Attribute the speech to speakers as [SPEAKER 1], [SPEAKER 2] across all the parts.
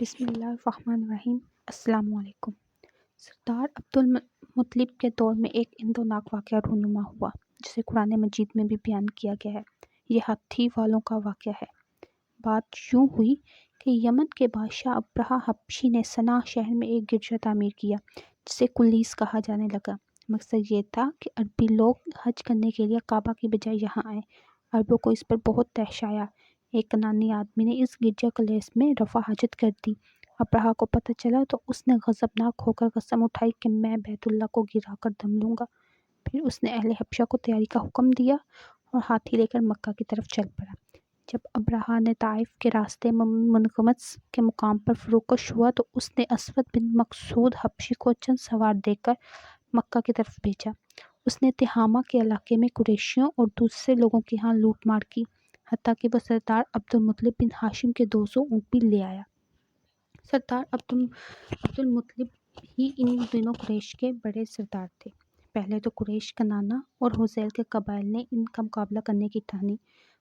[SPEAKER 1] بسم اللہ الرحمن الرحیم۔ السلام علیکم۔ سردار عبدالمطلب کے دور میں ایک اندوناک واقعہ رونما ہوا جسے قرآن مجید میں بھی بیان کیا گیا ہے۔ یہ ہاتھی والوں کا واقعہ ہے۔ بات یوں ہوئی کہ یمن کے بادشاہ ابرہہ حبشی نے صنعا شہر میں ایک گرجا تعمیر کیا جسے کلیس کہا جانے لگا۔ مقصد یہ تھا کہ عربی لوگ حج کرنے کے لیے کعبہ کی بجائے یہاں آئیں۔ عربوں کو اس پر بہت طحش آیا۔ ایک کنعانی آدمی نے اس گرجا کلیس میں رفع حاجت کر دی۔ ابرہہ کو پتہ چلا تو اس نے غضبناک ہو کر قسم اٹھائی کہ میں بیت اللہ کو گرا کر دم لوں گا۔ پھر اس نے اہل حبشہ کو تیاری کا حکم دیا اور ہاتھی لے کر مکہ کی طرف چل پڑا۔ جب ابرہہ نے طائف کے راستے منغمس کے مقام پر فروکش ہوا تو اس نے اسود بن مقصود حبشی کو چند سوار دے کر مکہ کی طرف بھیجا۔ اس نے تہامہ کے علاقے میں قریشیوں اور دوسرے لوگوں کے ہاں لوٹ مار کی، حتیٰ کہ وہ سردار عبدالمطلب بن ہاشم کے 200 اونٹ بھی لے آیا۔ سردار عبدالمطلب ہی ان دنوں قریش کے بڑے سردار تھے۔ پہلے تو قریش، کنانہ اور حذیل کے قبائل نے ان کا مقابلہ کرنے کی ٹھانی،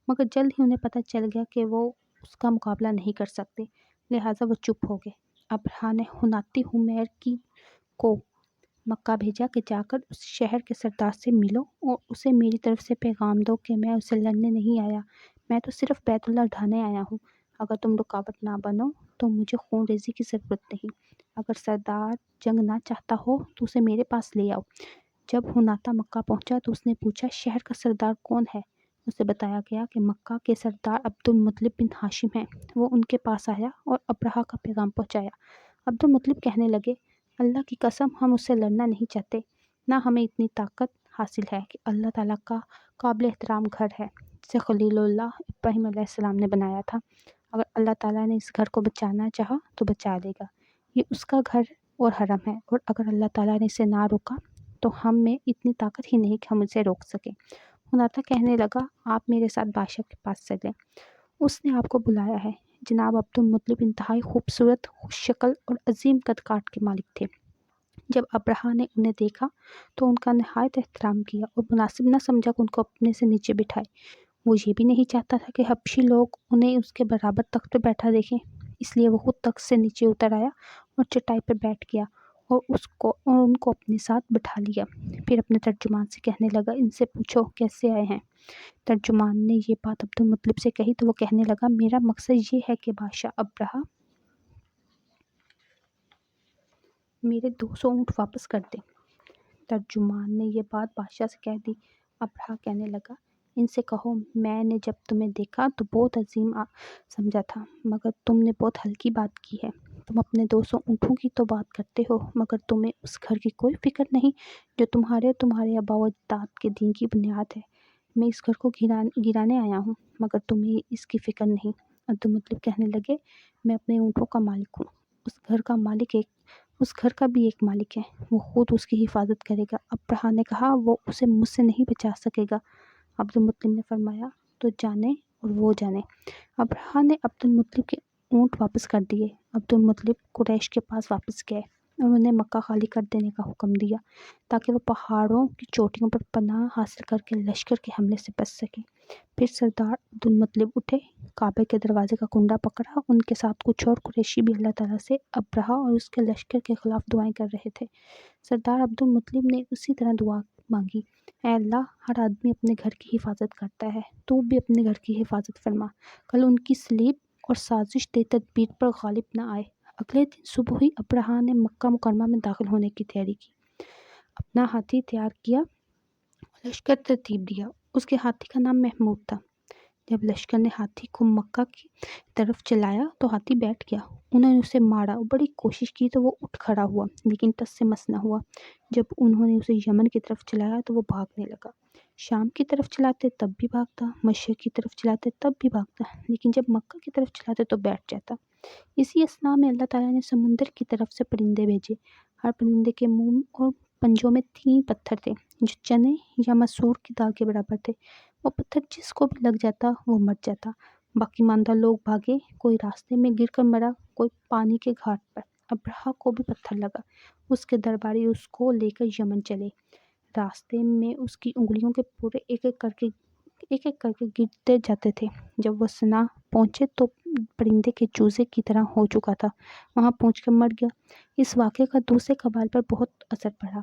[SPEAKER 1] مگر جلد ہی انہیں پتہ چل گیا کہ وہ اس کا مقابلہ نہیں کر سکتے، لہٰذا وہ چپ ہو گئے۔ ابرہہ نے ہناتی حمیر کو مکہ بھیجا کہ جا کر اس شہر کے سردار سے ملو اور اسے میری طرف سے پیغام دو کہ میں اسے لڑنے نہیں آیا، میں تو صرف بیت اللہ ڈھانے آیا ہوں۔ اگر تم رکاوٹ نہ بنو تو مجھے خون ریزی کی ضرورت نہیں۔ اگر سردار جنگ نہ چاہتا ہو تو اسے میرے پاس لے آؤ۔ جب ہناتا مکہ پہنچا تو اس نے پوچھا شہر کا سردار کون ہے؟ اسے بتایا گیا کہ مکہ کے سردار عبدالمطلب بن ہاشم ہیں۔ وہ ان کے پاس آیا اور ابرہہ کا پیغام پہنچایا۔ عبدالمطلب کہنے لگے، اللہ کی قسم ہم اس سے لڑنا نہیں چاہتے، نہ ہمیں اتنی طاقت حاصل ہے کہ اللہ تعالیٰ کا قابل احترام گھر ہے جسے خلیل اللہ ابراہیم علیہ السلام نے بنایا تھا۔ اگر اللہ تعالیٰ نے اس گھر کو بچانا چاہا تو بچا لے گا، یہ اس کا گھر اور حرم ہے، اور اگر اللہ تعالیٰ نے اسے نہ روکا تو ہم میں اتنی طاقت ہی نہیں کہ ہم اسے روک سکیں۔ ہناتا کہنے لگا، آپ میرے ساتھ بادشاہ کے پاس چلیں، اس نے آپ کو بلایا ہے۔ جناب عبدالمطلب انتہائی خوبصورت، خوش شکل اور عظیم قد کاٹ کے مالک تھے۔ جب ابرہہ نے انہیں دیکھا تو ان کا نہایت احترام کیا اور مناسب نہ سمجھا کہ ان کو اپنے سے نیچے بٹھائے۔ وہ یہ بھی نہیں چاہتا تھا کہ حبشی لوگ انہیں اس کے برابر تخت پہ بیٹھا دیکھیں، اس لیے وہ خود تخت سے نیچے اتر آیا اور چٹائی پر بیٹھ گیا اور ان کو اپنے ساتھ بٹھا لیا۔ پھر اپنے ترجمان سے کہنے لگا، ان سے پوچھو کیسے آئے ہیں۔ ترجمان نے یہ بات عبدالمطلب سے کہی تو وہ کہنے لگا، میرا مقصد یہ ہے کہ بادشاہ ابرہہ میرے 200 اونٹ واپس کر دیں۔ ترجمان نے یہ بات بادشاہ سے کہہ دی۔ ابرہہ کہنے لگا، ان سے کہو، میں نے جب تمہیں دیکھا تو بہت عظیم سمجھا تھا، مگر تم نے بہت ہلکی بات کی ہے۔ تم اپنے 200 اونٹوں کی تو بات کرتے ہو، مگر تمہیں اس گھر کی کوئی فکر نہیں جو تمہارے آباء و اجداد کے دین کی بنیاد ہے۔ میں اس گھر کو گرانے آیا ہوں، مگر تمہیں اس کی فکر نہیں۔ عبدالمطلب کہنے لگے، میں اپنے اونٹوں کا مالک ہوں، اس گھر کا بھی ایک مالک ہے، وہ خود اس کی حفاظت کرے گا۔ ابرہہ نے کہا، وہ اسے مجھ سے نہیں بچا سکے گا۔ عبدالمطلب نے فرمایا، تو جانے اور وہ جانے۔ ابرہہ نے عبدالمطلب کے اونٹ واپس کر دیے۔ عبدالمطلب قریش کے پاس واپس گئے اور انہیں مکہ خالی کر دینے کا حکم دیا تاکہ وہ پہاڑوں کی چوٹیوں پر پناہ حاصل کر کے لشکر کے حملے سے بچ سکیں۔ پھر سردار عبدالمطلب اٹھے، کعبے کے دروازے کا کنڈا پکڑا۔ ان کے ساتھ کچھ اور قریشی بھی اللہ تعالیٰ سے ابرہہ اور اس کے لشکر کے خلاف دعائیں کر رہے تھے۔ سردار عبدالمطلب نے اسی طرح دعا مانگی، اے اللہ، ہر آدمی اپنے گھر کی حفاظت کرتا ہے، تو بھی اپنے گھر کی حفاظت فرما، کل ان کی سلیب اور سازش دہ تدبیر پر غالب نہ آئے۔ اگلے دن صبح ہی ابرہہ نے مکہ مکرمہ میں داخل ہونے کی تیاری کی، اپنا ہاتھی تیار کیا اور لشکر ترتیب دیا۔ اس کے ہاتھی کا نام محمود تھا۔ جب لشکر نے ہاتھی کو مکہ کی طرف چلایا تو ہاتھی بیٹھ گیا۔ انہوں نے اسے مارا اور بڑی کوشش کی تو وہ اٹھ کھڑا ہوا، لیکن ٹس سے مس نہ ہوا۔ جب انہوں نے اسے یمن کی طرف چلایا تو وہ بھاگنے لگا۔ شام کی طرف چلاتے تب بھی بھاگتا، مشرق کی طرف چلاتے تب بھی بھاگتا، لیکن جب مکہ کی طرف چلاتے تو بیٹھ جاتا۔ اسی اثناء میں اللہ تعالیٰ نے سمندر کی طرف سے پرندے بھیجے۔ ہر پرندے کے منہ اور پنجوں میں 3 پتھر تھے جو چنے یا مسور کی دال کے برابر تھے۔ وہ پتھر جس کو بھی لگ جاتا وہ مر جاتا۔ باقی ماندہ لوگ بھاگے، کوئی راستے میں گر کر مرا، کوئی پانی کے گھاٹ پر۔ ابرہہ کو بھی پتھر لگا۔ اس کے درباری اس کو لے کر یمن چلے۔ راستے میں اس کی انگلیوں کے پورے ایک ایک ایک کر کے گرتے جاتے تھے۔ جب وہ سنا پہنچے تو پرندے کے چوزے کی طرح ہو چکا تھا، وہاں پہنچ کر مر گیا۔ اس واقعے کا دوسرے قبائل پر بہت اثر پڑا۔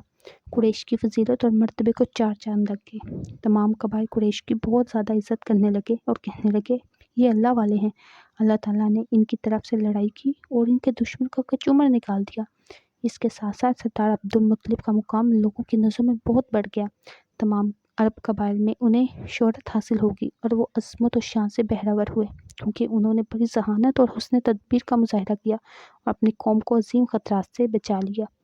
[SPEAKER 1] قریش کی فضیلت اور مرتبے کو چار چاند لگ گئے۔ تمام قبائل قریش کی بہت زیادہ عزت کرنے لگے اور کہنے لگے، یہ اللہ والے ہیں، اللہ تعالیٰ نے ان کی طرف سے لڑائی کی اور ان کے دشمن کا کچومر نکال دیا۔ اس کے ساتھ ساتھ سردار عبد المطلب کا مقام لوگوں کی نظروں میں بہت بڑھ گیا۔ تمام عرب قبائل میں انہیں شہرت حاصل ہوگی اور وہ عظمت و شان سے بہرور ہوئے، کیونکہ انہوں نے بڑی ذہانت اور حسن تدبیر کا مظاہرہ کیا اور اپنی قوم کو عظیم خطرات سے بچا لیا۔